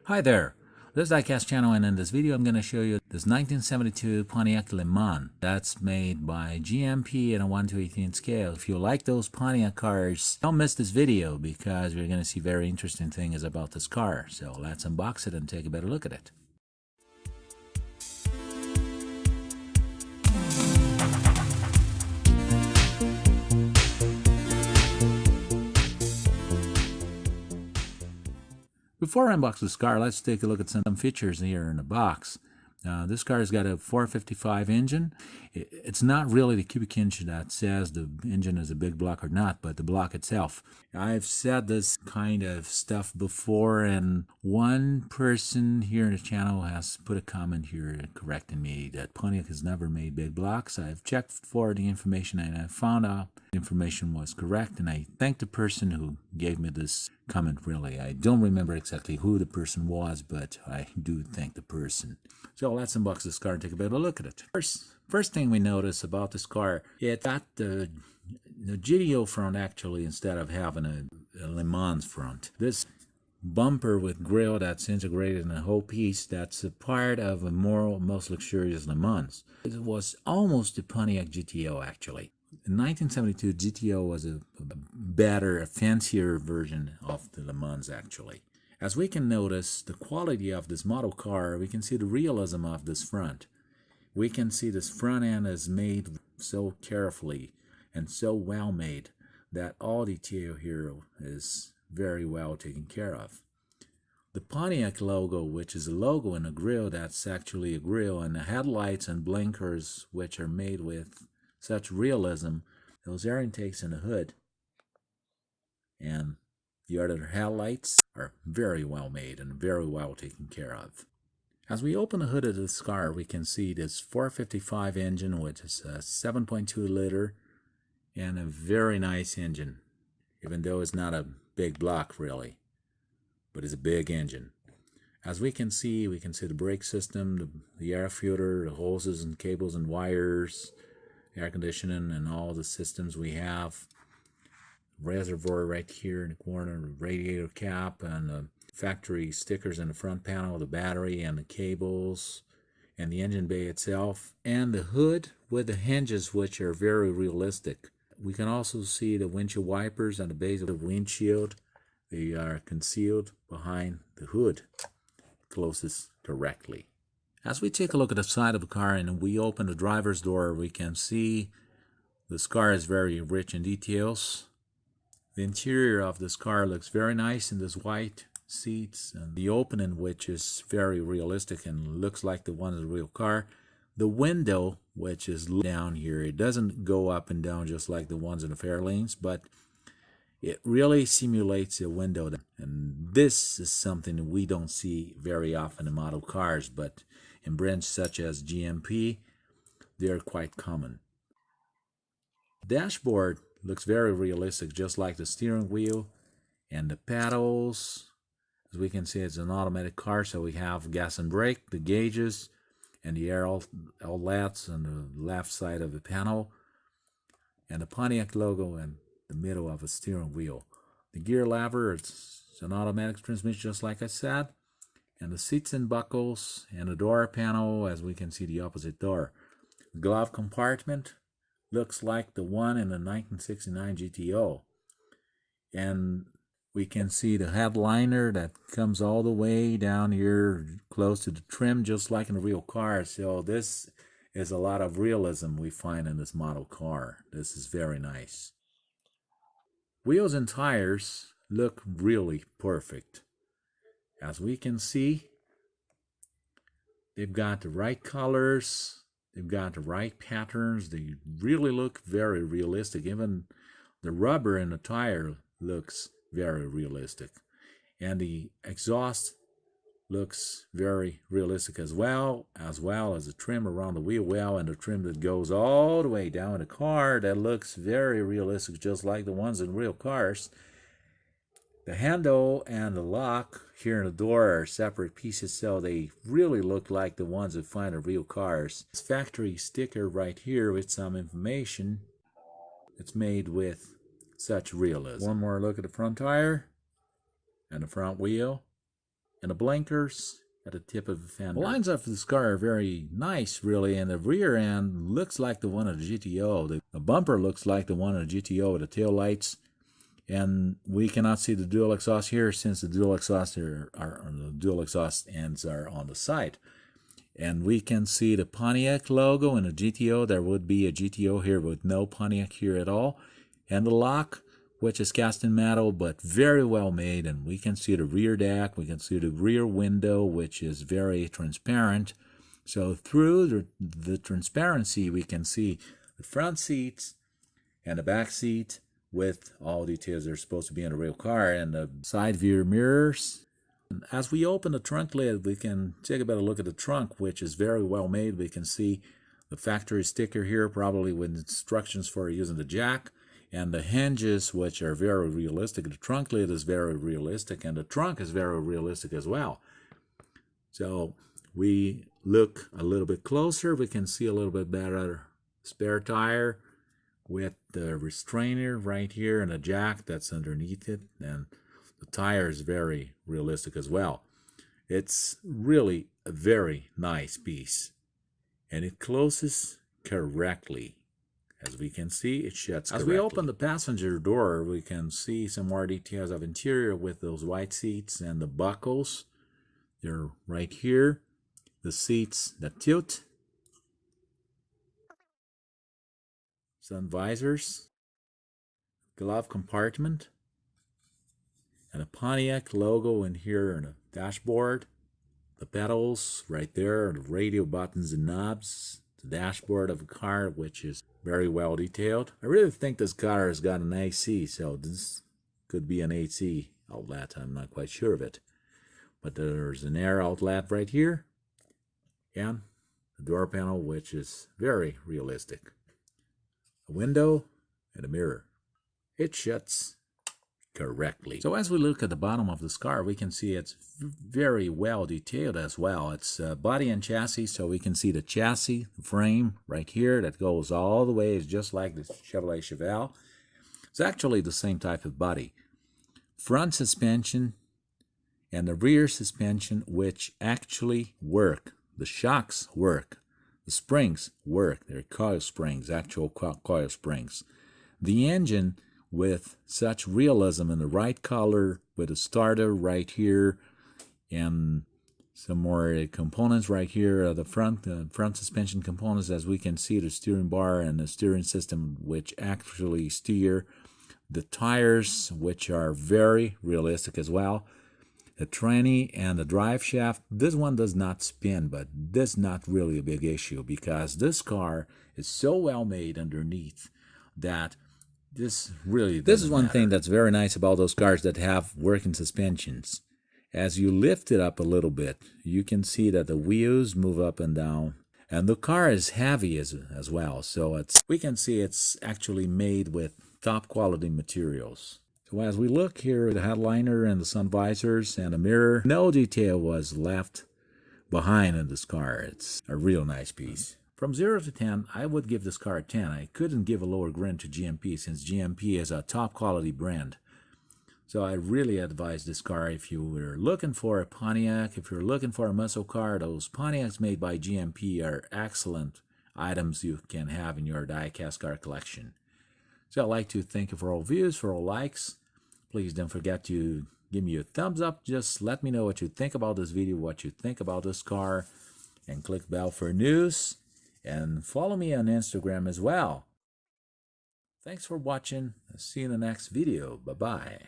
Hi there, this is Diecast channel, and in this video I'm going to show you this 1972 Pontiac Le Mans that's made by GMP in a 1/18 scale. If you like those Pontiac cars, don't miss this video because we're going to see very interesting things about this car. So let's unbox it and take a better look at it. Before I unbox this car, let's take a look at some features here in the box. This car has got a 455 engine. It's not really the cubic inch that says the engine is a big block or not, but the block itself. I've said this kind of stuff before, and one person here in the channel has put a comment here correcting me that Pontiac has never made big blocks. I've checked for the information and I found out the information was correct, and I thank the person who gave me this comment. Really, I don't remember exactly who the person was, but I do thank the person. So let's unbox this car and take a better look at it. First thing we notice about this car, it got the GTO front actually instead of having a Le Mans front. This bumper with grille that's integrated in a whole piece, that's a part of a most luxurious Le Mans. It was almost the Pontiac GTO actually. In 1972, GTO was a better, a fancier version of the Le Mans actually. As we can notice the quality of this model car, we can see the realism of this front. We can see this front end is made so carefully and so well made that all detail here is very well taken care of. The Pontiac logo, which is a logo in a grille, that's actually a grille, and the headlights and blinkers, which are made with such realism, those air intakes in the hood and the other headlights are very well made and very well taken care of. As we open the hood of this car, we can see this 455 engine, which is a 7.2 liter and a very nice engine, even though it's not a big block really, but it's a big engine. As we can see the brake system, the air filter, the hoses and cables and wires, air conditioning, and all the systems we have. Reservoir right here in the corner, the radiator cap, and the factory stickers in the front panel, the battery and the cables, and the engine bay itself, and the hood with the hinges, which are very realistic. We can also see the windshield wipers on the base of the windshield. They are concealed behind the hood, closest directly. As we take a look at the side of the car and we open the driver's door, we can see this car is very rich in details. The interior of this car looks very nice in this white seats, and the opening, which is very realistic and looks like the one of the real car. The window, which is down here, it doesn't go up and down just like the ones in the Fairlanes, but it really simulates a window. And this is something we don't see very often in model cars, but in brands such as GMP, they're quite common. Dashboard looks very realistic, just like the steering wheel and the pedals. As we can see, it's an automatic car, so we have gas and brake, the gauges, and the air outlets on the left side of the panel, and the Pontiac logo in the middle of a steering wheel. The gear lever, it's an automatic transmission, just like I said, and the seats and buckles, and the door panel, as we can see the opposite door. The glove compartment looks like the one in the 1969 GTO, and we can see the headliner that comes all the way down here close to the trim, just like in a real car. So this is a lot of realism we find in this model car. This is very nice. Wheels and tires look really perfect. As we can see, they've got the right colors, they've got the right patterns, they really look very realistic. Even the rubber in the tire looks very realistic. And the exhaust looks very realistic as well as the trim around the wheel well, and the trim that goes all the way down the car, that looks very realistic, just like the ones in real cars. The handle and the lock here in the door are separate pieces, so they really look like the ones that find in real cars. This factory sticker right here with some information, it's made with such realism. One more look at the front tire and the front wheel. and the blinkers at the tip of the fender. The lines of this car are very nice, really, and the rear end looks like the one of the GTO. The bumper looks like the one of the GTO with the tail lights, and we cannot see the dual exhaust here since the dual exhaust ends are on the side. And we can see the Pontiac logo and the GTO. There would be a GTO here with no Pontiac here at all. And the lock, which is cast in metal, but very well made. And we can see the rear deck. We can see the rear window, which is very transparent. So through the transparency, we can see the front seats and the back seat with all details that are supposed to be in a real car, and the side view mirrors. As we open the trunk lid, we can take a better look at the trunk, which is very well made. We can see the factory sticker here, probably with instructions for using the jack, and the hinges, which are very realistic. The trunk lid is very realistic, and the trunk is very realistic as well. So we look a little bit closer, we can see a little bit better spare tire with the restrainer right here and a jack that's underneath it, and the tire is very realistic as well. It's really a very nice piece, and it closes correctly. As we can see, it shuts correctly. As we open the passenger door, we can see some more details of interior with those white seats and the buckles. They're right here. The seats that tilt. Sun visors. Glove compartment. And a Pontiac logo in here and a dashboard. The pedals right there, the radio buttons and knobs. The dashboard of a car, which is very well detailed. I really think this car has got an AC, so this could be an AC outlet. I'm not quite sure of it. But there's an air outlet right here. And the door panel, which is very realistic. A window and a mirror. It shuts correctly. So as we look at the bottom of this car, we can see it's very well detailed as well. It's body and chassis, so we can see the chassis frame right here that goes all the way. It's just like the Chevrolet Chevelle. It's actually the same type of body. Front suspension and the rear suspension, which actually work. The shocks work. The springs work. They're coil springs, actual coil springs. The engine, with such realism in the right color, with a starter right here and some more components right here, the front suspension components, as we can see, the steering bar and the steering system, which actually steer. The tires, which are very realistic as well. The tranny and the drive shaft. This one does not spin, but this is not really a big issue because this car is so well made underneath that this is one thing that's very nice about those cars that have working suspensions. As you lift it up a little bit, you can see that the wheels move up and down, and the car is heavy as well. So we can see it's actually made with top quality materials. So as we look here, the headliner and the sun visors and a mirror, no detail was left behind in this car. It's a real nice piece. From 0 to 10, I would give this car a 10. I couldn't give a lower grade to GMP since GMP is a top quality brand. So I really advise this car if you were looking for a Pontiac, if you're looking for a muscle car. Those Pontiacs made by GMP are excellent items you can have in your Diecast car collection. So I'd like to thank you for all views, for all likes. Please don't forget to give me a thumbs up. Just let me know what you think about this video, what you think about this car, and click bell for news. And follow me on Instagram as well. Thanks for watching. I'll see you in the next video. Bye-bye.